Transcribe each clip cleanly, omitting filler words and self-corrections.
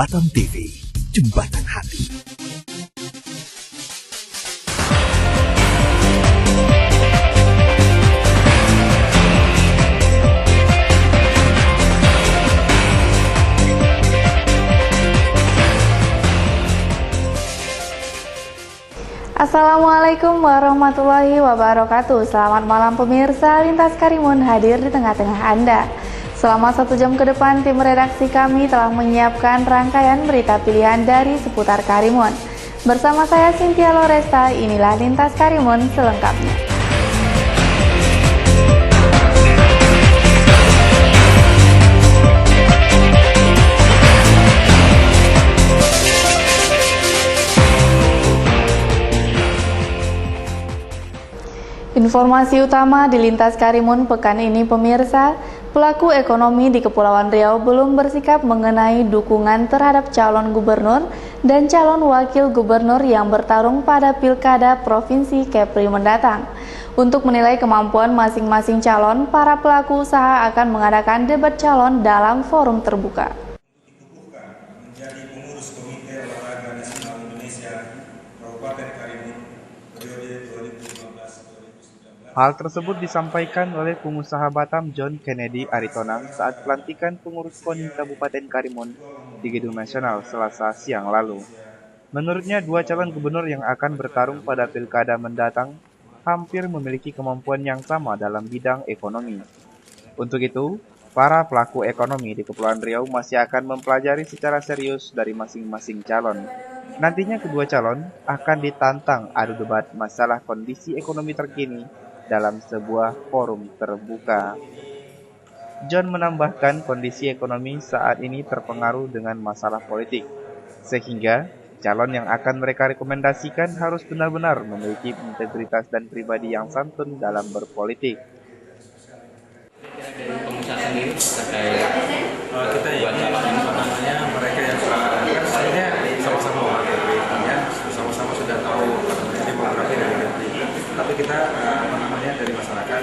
Batam TV, Jembatan Hati. Assalamualaikum warahmatullahi wabarakatuh. Selamat malam pemirsa, Lintas Karimun hadir di tengah-tengah Anda. Selama 1 jam ke depan, tim redaksi kami telah menyiapkan rangkaian berita pilihan dari seputar Karimun. Bersama saya Cynthia Loresta, inilah Lintas Karimun selengkapnya. Informasi utama di Lintas Karimun pekan ini pemirsa, pelaku ekonomi di Kepulauan Riau belum bersikap mengenai dukungan terhadap calon gubernur dan calon wakil gubernur yang bertarung pada Pilkada Provinsi Kepri mendatang. Untuk menilai kemampuan masing-masing calon, para pelaku usaha akan mengadakan debat calon dalam forum terbuka. Menjadi pengurus Komite Olahraga Nasional Indonesia Kabupaten Karimun periode 2015-2019. Hal tersebut disampaikan oleh pengusaha Batam John Kennedy Aritonang saat pelantikan pengurus KONI Kabupaten Karimun di Gedung Nasional Selasa siang lalu. Menurutnya, 2 calon gubernur yang akan bertarung pada pilkada mendatang hampir memiliki kemampuan yang sama dalam bidang ekonomi. Untuk itu, para pelaku ekonomi di Kepulauan Riau masih akan mempelajari secara serius dari masing-masing calon. Nantinya kedua calon akan ditantang adu debat masalah kondisi ekonomi terkini dalam sebuah forum terbuka. John menambahkan kondisi ekonomi saat ini terpengaruh dengan masalah politik, sehingga calon yang akan mereka rekomendasikan harus benar-benar memiliki integritas dan pribadi yang santun dalam berpolitik. Pengusaha sendiri terkait Kita ingin mereka yang kan sebenarnya sama-sama ya, sama-sama sudah tahu demografi dan tapi kita dari masyarakat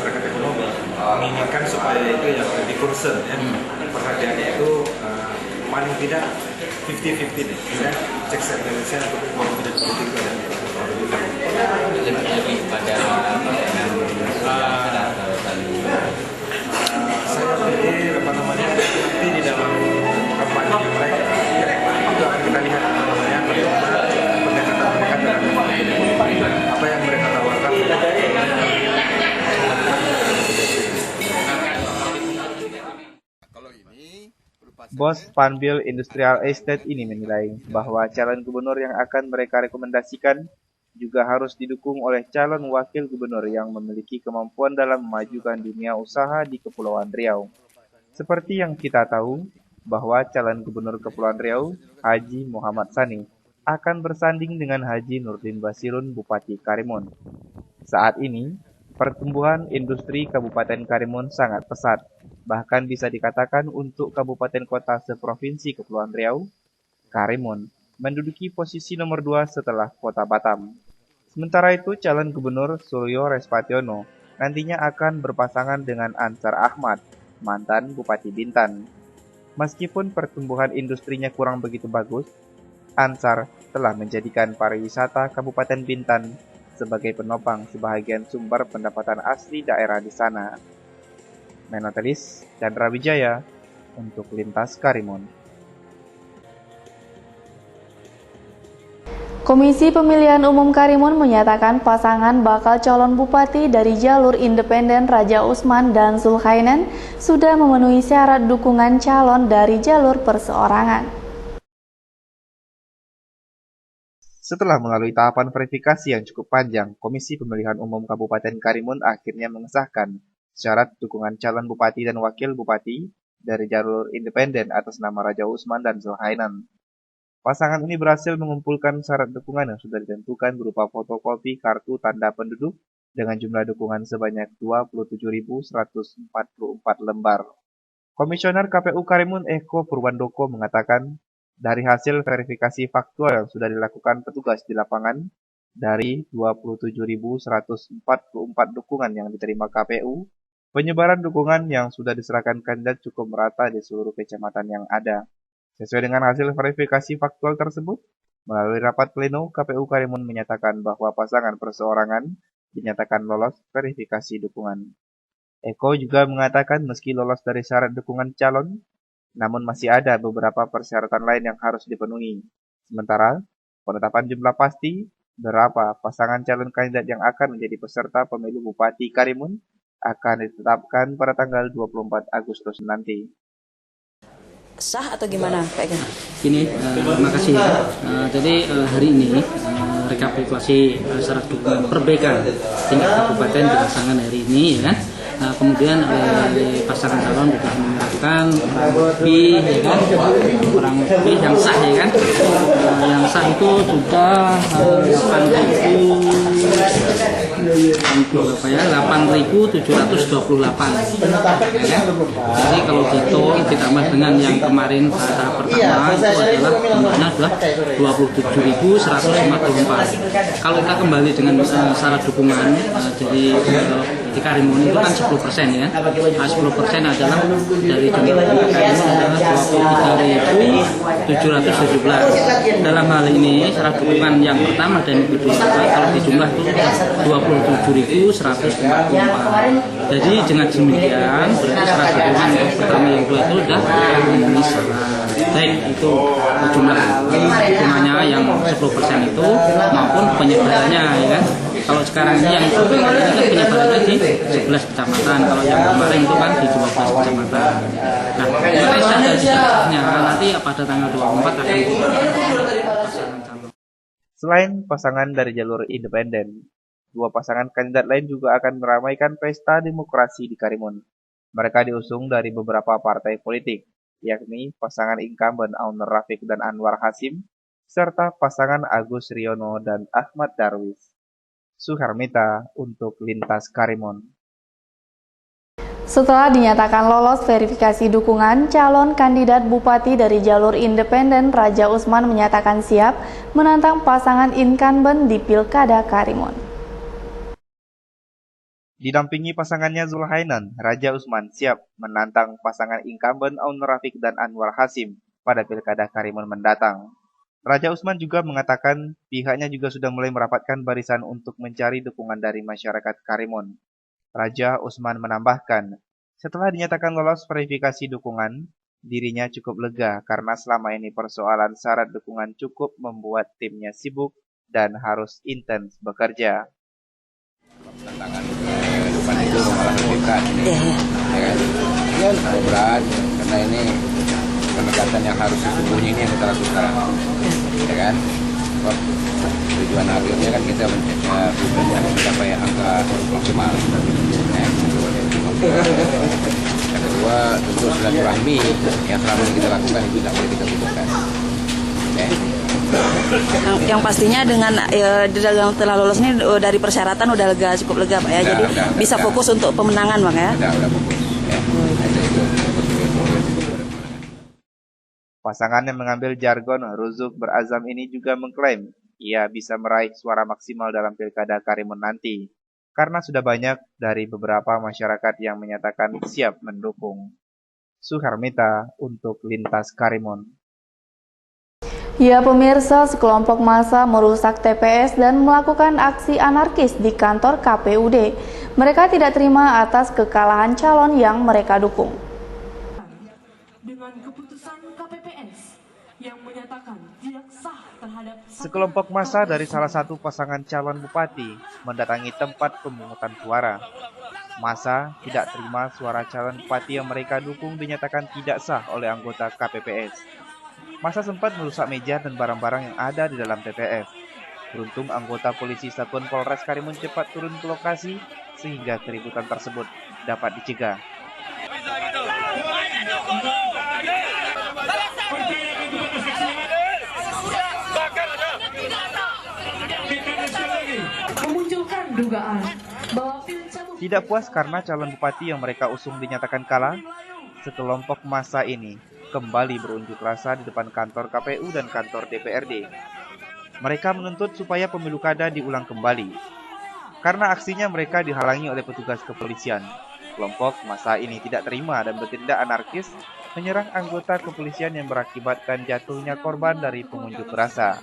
ekonomi menginginkan supaya itu yang lebih concern ya, perhatiannya itu paling tidak 50-50 nih, ya, checks and balances untuk politik itu ada lebih pada saya pikir nanti di dalam kampanye mereka itu akan kita lihat pendekatan mereka terhadap apa yang mereka tawarkan. Bos Panbil Industrial Estate ini menilai bahwa calon gubernur yang akan mereka rekomendasikan juga harus didukung oleh calon wakil gubernur yang memiliki kemampuan dalam memajukan dunia usaha di Kepulauan Riau. Seperti yang kita tahu, bahwa calon gubernur Kepulauan Riau, Haji Muhammad Sani, akan bersanding dengan Haji Nurdin Basirun, Bupati Karimun. Saat ini, pertumbuhan industri Kabupaten Karimun sangat pesat. Bahkan bisa dikatakan untuk kabupaten kota seprovinsi Kepulauan Riau, Karimun menduduki posisi nomor 2 setelah kota Batam. Sementara itu, calon gubernur Suryo Respationo nantinya akan berpasangan dengan Ansar Ahmad, mantan Bupati Bintan. Meskipun pertumbuhan industrinya kurang begitu bagus, Ansar telah menjadikan pariwisata Kabupaten Bintan sebagai penopang sebahagian sumber pendapatan asli daerah di sana. Menotelis Chandra Wijaya untuk Lintas Karimun. Komisi Pemilihan Umum Karimun menyatakan pasangan bakal calon bupati dari jalur independen Raja Usman dan Zulkainan sudah memenuhi syarat dukungan calon dari jalur perseorangan. Setelah melalui tahapan verifikasi yang cukup panjang, Komisi Pemilihan Umum Kabupaten Karimun akhirnya mengesahkan syarat dukungan calon bupati dan wakil bupati dari jalur independen atas nama Raja Usman dan Zulkainan. Pasangan ini berhasil mengumpulkan syarat dukungan yang sudah ditentukan berupa fotokopi kartu tanda penduduk dengan jumlah dukungan sebanyak 27.144 lembar. Komisioner KPU Karimun Eko Purwandoko mengatakan, dari hasil verifikasi faktual yang sudah dilakukan petugas di lapangan, dari 27.144 dukungan yang diterima KPU, penyebaran dukungan yang sudah diserahkan kandidat cukup merata di seluruh kecamatan yang ada. Sesuai dengan hasil verifikasi faktual tersebut, melalui rapat pleno, KPU Karimun menyatakan bahwa pasangan perseorangan dinyatakan lolos verifikasi dukungan. Eko juga mengatakan meski lolos dari syarat dukungan calon, namun masih ada beberapa persyaratan lain yang harus dipenuhi. Sementara, penetapan jumlah pasti berapa pasangan calon kandidat yang akan menjadi peserta pemilu Bupati Karimun akan ditetapkan pada tanggal 24 Agustus nanti. Sah atau gimana Pak Eka? Ini terima kasih ya. Jadi hari ini rekapitulasi syarat dukungan perbaikan tingkat kabupaten dilaksanakan hari ini ya kan. Kemudian pasangan calon sudah menyerahkan orang lebih yang sah ya kan. Yang sah itu sudah 8.728 ya. Jadi kalau dihitung ditambah dengan yang kemarin tahap pertama itu adalah jumlahnya adalah 27.154. Kalau kita kembali dengan syarat dukungan jadi di Karimun itu kan 10% ya. 10% adalah dari jumlah penduduk Karimun adalah 23.717. Dalam hal ini syarat dukungan yang pertama dan yang kedua kalau dijumlah itu 27.154. Jadi dengan demikian berarti syarat dukungan yang pertama yang kedua itu sudah memenuhi syarat. Baik itu jumlah dukungannya yang 10% itu maupun penyebarannya ya kan. Kalau sekarang ini yang penyebarannya di 11 kecamatan, kalau yang kemarin itu kan di 12 kecamatan. Nah, Indonesia dan seterusnya nanti pada tanggal 24 akan pasangan calon. Selain pasangan dari jalur independen, dua pasangan kandidat lain juga akan meramaikan pesta demokrasi di Karimun. Mereka diusung dari beberapa partai politik, yakni pasangan incumbent Aunur Rafiq dan Anwar Hasim, serta pasangan Agus Riono dan Ahmad Darwis. Suharmita untuk Lintas Karimun. Setelah dinyatakan lolos verifikasi dukungan, calon kandidat bupati dari jalur independen Raja Usman menyatakan siap menantang pasangan incumbent di Pilkada Karimun. Didampingi pasangannya Zulhainan, Raja Usman siap menantang pasangan incumbent Aunur Rafiq dan Anwar Hasim pada Pilkada Karimun mendatang. Raja Usman juga mengatakan pihaknya juga sudah mulai merapatkan barisan untuk mencari dukungan dari masyarakat Karimun. Raja Usman menambahkan, setelah dinyatakan lolos verifikasi dukungan, dirinya cukup lega karena selama ini persoalan syarat dukungan cukup membuat timnya sibuk dan harus intens bekerja. Tantangan depan itu malah lebih berat ini, ya kan? Lebih berat karena ini pendekatan yang harus sesungguhnya ini yang kita lakukan, ya kan? Tujuan akhirnya kan kita mencapai angka maksimal. Yang kedua tentu silaturahmi yang selama ini kita lakukan itu tidak boleh kita butuhkan. Yang pastinya dengan yang telah lolos ini dari persyaratan udah lega, cukup lega Pak ya. Jadi bisa fokus untuk pemenangan Bang ya. Udah fokus. Ya. Pasangan yang mengambil jargon Ruzuk Berazam ini juga mengklaim ia bisa meraih suara maksimal dalam Pilkada Karimun nanti, karena sudah banyak dari beberapa masyarakat yang menyatakan siap mendukung. Suharmita untuk Lintas Karimun. Ya pemirsa, sekelompok massa merusak TPS dan melakukan aksi anarkis di kantor KPUD. Mereka tidak terima atas kekalahan calon yang mereka dukung. Dengan keputusan KPPS yang menyatakan tidak sah terhadap Sekelompok massa dari salah satu pasangan calon bupati mendatangi tempat pemungutan suara. Massa tidak terima suara calon bupati yang mereka dukung dinyatakan tidak sah oleh anggota KPPS. Massa sempat merusak meja dan barang-barang yang ada di dalam TPS. Beruntung anggota polisi Satuan Polres Karimun cepat turun ke lokasi sehingga keributan tersebut dapat dicegah. memunculkan dugaan bahwa Tidak puas karena calon bupati yang mereka usung dinyatakan kalah, sekelompok massa ini kembali berunjuk rasa di depan kantor KPU dan kantor DPRD. Mereka menuntut supaya pemilu kada diulang kembali. Karena aksinya mereka dihalangi oleh petugas kepolisian. Kelompok massa ini tidak terima dan bertindak anarkis menyerang anggota kepolisian yang berakibatkan jatuhnya korban dari pengunjuk rasa.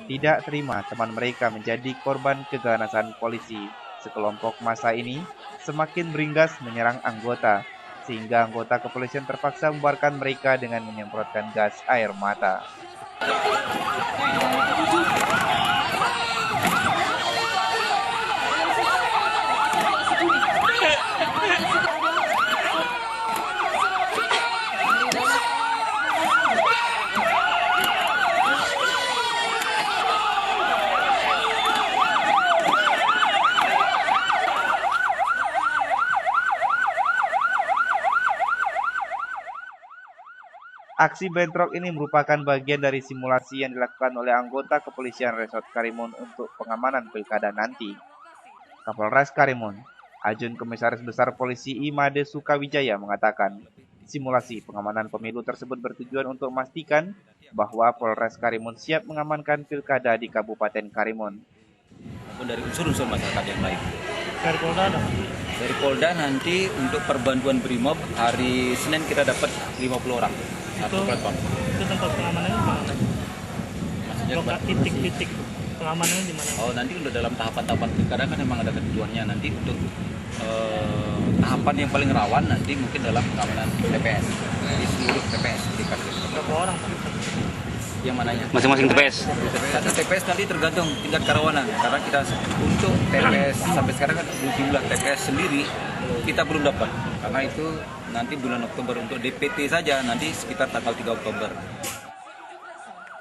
Tidak terima teman mereka menjadi korban keganasan polisi, sekelompok massa ini semakin beringas menyerang anggota, sehingga anggota kepolisian terpaksa membubarkan mereka dengan menyemprotkan gas air mata. Aksi bentrok ini merupakan bagian dari simulasi yang dilakukan oleh anggota kepolisian Resort Karimun untuk pengamanan pilkada nanti. Kapolres Karimun, Ajun Komisaris Besar Polisi Imade Sukawijaya mengatakan, simulasi pengamanan pemilu tersebut bertujuan untuk memastikan bahwa Polres Karimun siap mengamankan pilkada di Kabupaten Karimun. Maupun dari unsur-unsur masyarakat yang lain. Dari Polda ada? Dari Polda nanti untuk perbantuan BRIMOB hari Senin kita dapat 50 orang. Satu platform. Itu tempat pengamanannya di mana? Maksudnya titik-titik pengamanannya di mana? Oh, nanti untuk dalam tahapan-tahapan pilkada kan memang ada ketentuannya. Nanti untuk tahapan yang paling rawan nanti mungkin dalam pengamanan TPS di seluruh TPS di Karimun. Berapa orang? Yang mananya? Masing-masing TPS. Satu TPS nanti tergantung tingkat kerawanan. Karena kita untuk TPS sampai sekarang kan jumlah TPS sendiri kita belum dapat. Karena itu nanti bulan Oktober untuk DPT saja nanti sekitar tanggal 3 Oktober.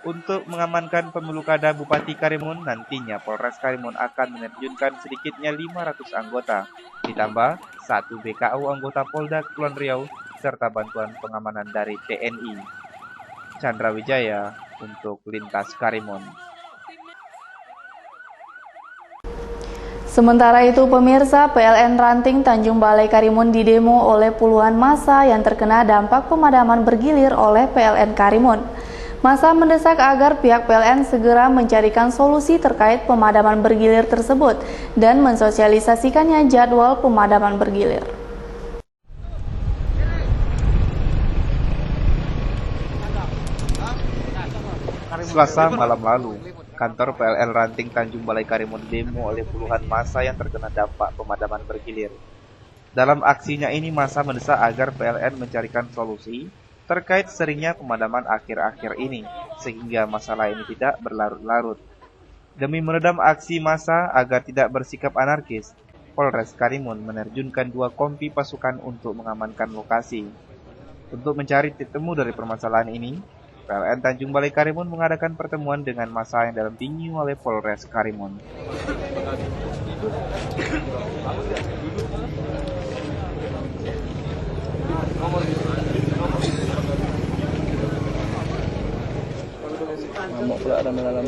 Untuk mengamankan pemilu kada Bupati Karimun, nantinya Polres Karimun akan menerjunkan sedikitnya 500 anggota, ditambah 1 BKU anggota Polda Kepulauan Riau, serta bantuan pengamanan dari TNI. Chandra Wijaya untuk Lintas Karimun. Sementara itu, pemirsa, PLN Ranting Tanjung Balai Karimun didemo oleh puluhan massa yang terkena dampak pemadaman bergilir oleh PLN Karimun. Massa mendesak agar pihak PLN segera mencarikan solusi terkait pemadaman bergilir tersebut dan mensosialisasikannya jadwal pemadaman bergilir. Selasa malam lalu, kantor PLN Ranting Tanjung Balai Karimun demo oleh puluhan massa yang terkena dampak pemadaman bergilir. Dalam aksinya ini, massa mendesak agar PLN mencarikan solusi terkait seringnya pemadaman akhir-akhir ini, sehingga masalah ini tidak berlarut-larut. Demi meredam aksi massa agar tidak bersikap anarkis, Polres Karimun menerjunkan 2 kompi pasukan untuk mengamankan lokasi. Untuk mencari titik temu dari permasalahan ini, PLN Tanjung Balai Karimun mengadakan pertemuan dengan massa yang didampingi oleh Polres Karimun. Ngamuk pula dalam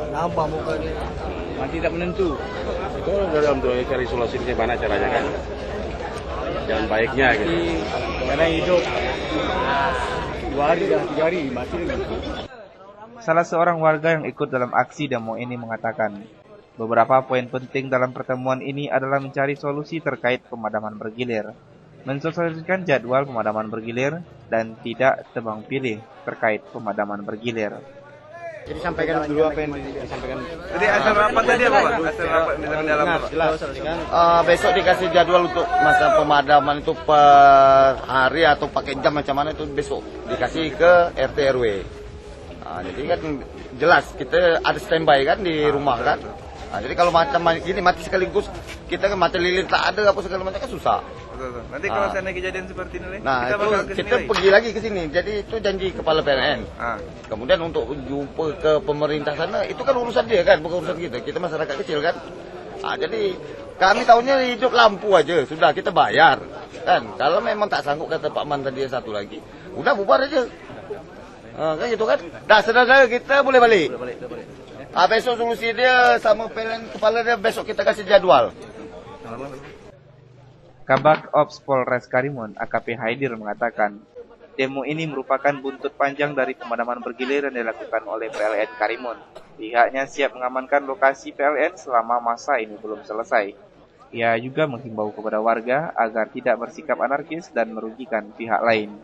Nampak muka dia. Masih tak menentu. Itu dalam tuh cari solusi bagaimana caranya kan? Jalan baiknya gitu. Karena hidup 2 hari dan 3 hari masih gitu. Salah seorang warga yang ikut dalam aksi demo ini mengatakan, beberapa poin penting dalam pertemuan ini adalah mencari solusi terkait pemadaman bergilir, mensosialisasikan jadwal pemadaman bergilir, dan tidak tebang pilih terkait pemadaman bergilir. Jadi sampaikan dulu apa yang disampaikan. Jadi hasil rapat tadi apa, Pak? Hasil rapat di dalam Pak? Besok dikasih jadwal untuk masa pemadaman itu per hari atau pakai jam macam mana itu besok dikasih ke RT RW. Jadi kan jelas kita ada standby kan di rumah kan. Jadi kalau macam ini mati sekaligus kita kan mati lilin tak ada apa segala macam kan susah. Betul. Nanti kalau saya kejadian seperti ini, Nah, kita pergi lagi ke sini. Jadi itu janji kepala PLN. Kemudian untuk jumpa ke pemerintah sana, itu kan urusan dia kan, bukan urusan kita. Kita masyarakat kecil kan. Jadi kami tahunya hidup lampu aja, sudah kita bayar. Kan, kalau memang tak sanggup kata Pak Man tadi satu lagi, udah bubar aja. Kan gitu kan. Dah saudara kita boleh balik. Besok solusi dia sama PLN kepala dia besok kita kasih jadwal. Kabak Ops Polres Karimun, AKP Haidir mengatakan, demo ini merupakan buntut panjang dari pemadaman bergilir yang dilakukan oleh PLN Karimun. Pihaknya siap mengamankan lokasi PLN selama masa ini belum selesai. Ia juga menghimbau kepada warga agar tidak bersikap anarkis dan merugikan pihak lain.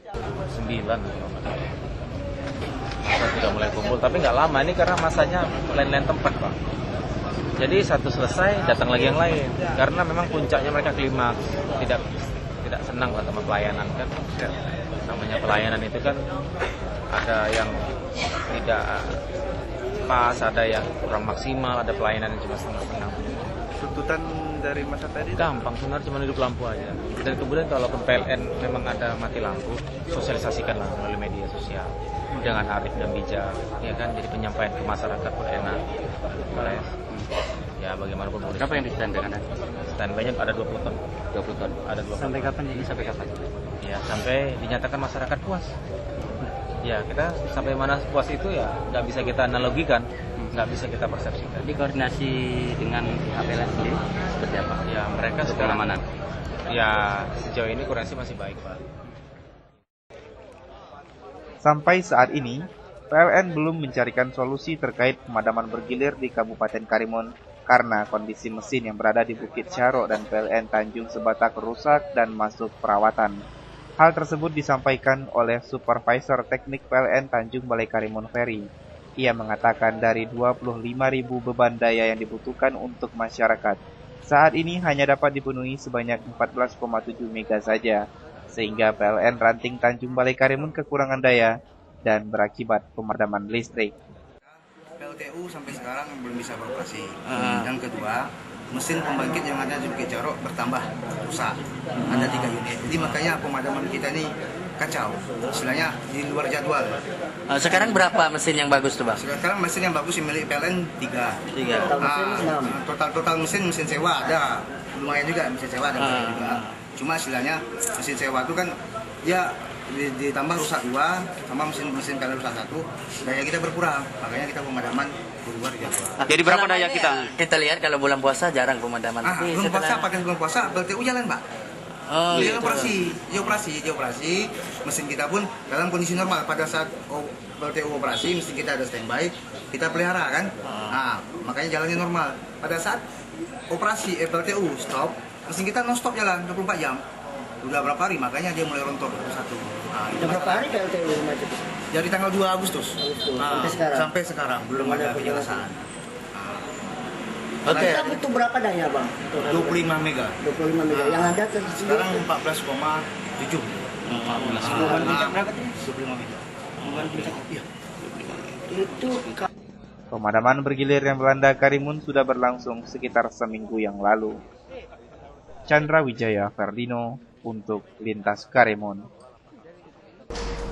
9 masa sudah mulai kumpul, tapi nggak lama ini karena masanya lain-lain tempat, Pak. Jadi satu selesai datang lagi yang lain, karena memang puncaknya mereka klimaks, tidak senang lah sama pelayanan kan. Namanya pelayanan itu kan ada yang tidak pas, ada yang kurang maksimal, ada pelayanan yang cuma setengah-setengah. Tuntutan dari masa tadi? Gampang, sebenarnya cuma hidup lampu aja. Dan kemudian kalaupun PLN memang ada mati lampu, sosialisasikanlah melalui media sosial dengan arif dan bijak, ya kan. Jadi penyampaian ke masyarakat pun enak. Ya bagaimanapun boleh. Berapa yang di stand dengan Standby-nya ada 20 ton. 20 ton. Ada 20 Sampai ton. kapan ini? Sampai kapan? Ya sampai dinyatakan masyarakat puas. Ya kita sampai mana puas itu ya nggak bisa kita analogikan, nggak bisa kita persepsikan. Jadi koordinasi dengan pihak PLN sendiri seperti apa? Ya mereka untuk sekarang pengamanan. Ya sejauh ini koordinasi masih baik, Pak. Sampai saat ini, PLN belum mencarikan solusi terkait pemadaman bergilir di Kabupaten Karimun karena kondisi mesin yang berada di Bukit Syarok dan PLN Tanjung Sebatak rusak dan masuk perawatan. Hal tersebut disampaikan oleh Supervisor Teknik PLN Tanjung Balai Karimun Ferry. Ia mengatakan dari 25.000 beban daya yang dibutuhkan untuk masyarakat, saat ini hanya dapat dipenuhi sebanyak 14,7 mega saja, sehingga PLN Ranting Tanjung Balai Karimun kekurangan daya dan berakibat pemadaman listrik. PLTU sampai sekarang belum bisa beroperasi. Yang kedua, mesin pembangkit yang ada di Bukit Syarok bertambah rusak. Ada 3 unit. Jadi makanya pemadaman kita ini kacau. Istilahnya di luar jadwal. Sekarang berapa mesin yang bagus tuh, Bang? Sekarang mesin yang bagus milik PLN 3. Total mesin sewa ada. Lumayan juga mesin sewa ada juga. Cuma istilahnya mesin sewa itu kan ya ditambah rusak 2 sama mesin PLN rusak 1, daya kita berkurang, makanya kita pemadaman keluar jadwal. Jadi berapa daya kita? Kita lihat kalau bulan puasa jarang pemadaman. Bulan puasa, pakai bulan puasa PLTU jalan, Pak. Dia operasi, mesin kita pun dalam kondisi normal. Pada saat PLTU operasi, mesin kita ada standby, kita pelihara kan. Makanya jalannya normal. Pada saat operasi PLTU stop, mesin kita non stop jalan 24 jam. Udah berapa hari, makanya dia mulai rontok satu. Berapa hari PLTU macet? Dari tanggal 2 Agustus. Sampai sekarang belum ada penjelasan. Oke. Kita butuh berapa daya, Bang? 25 mega. 25 mega. Yang ada sekarang 14,7. 14. Berapa tuh? 25 mega. Iya. Itu Pemadaman bergilir yang melanda Karimun sudah berlangsung sekitar seminggu yang lalu. Chandra Wijaya Ferdino untuk Lintas Karimun.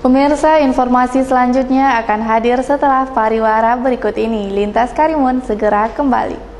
Pemirsa, informasi selanjutnya akan hadir setelah pariwara berikut ini. Lintas Karimun segera kembali.